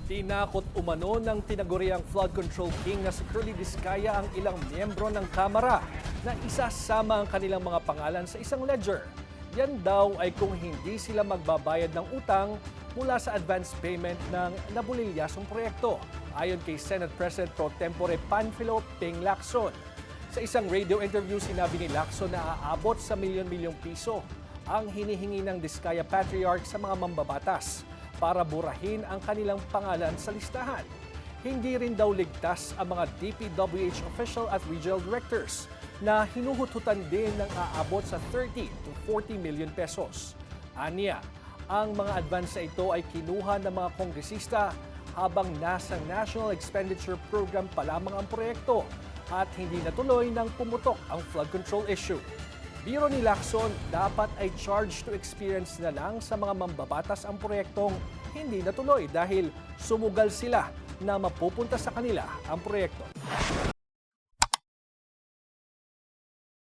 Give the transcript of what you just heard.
Tinakot umano ng tinaguriang flood control king na si Curly Vizcaya ang ilang miyembro ng Kamara na isasama ang kanilang mga pangalan sa isang ledger. Yan daw ay kung hindi sila magbabayad ng utang mula sa advance payment ng nabulilyasong proyekto, ayon kay Senate President Pro Tempore Panfilo Ping Lacson. Sa isang radio interview, sinabi ni Lacson na aabot sa milyon-milyong piso ang hinihingi ng Vizcaya Patriarch sa mga mambabatas para burahin ang kanilang pangalan sa listahan. Hindi rin daw ligtas ang mga DPWH official at regional directors na hinuhututan din ng aabot sa 30 to 40 million pesos. Aniya, ang mga advance na ito ay kinuha ng mga kongresista habang nasa National Expenditure Program pa lamang ang proyekto at hindi natuloy nang pumutok ang flood control issue. Biro ni Lacson, dapat ay charge to experience na lang sa mga mambabatas ang proyektong hindi natuloy dahil sumugal sila na mapupunta sa kanila ang proyekto.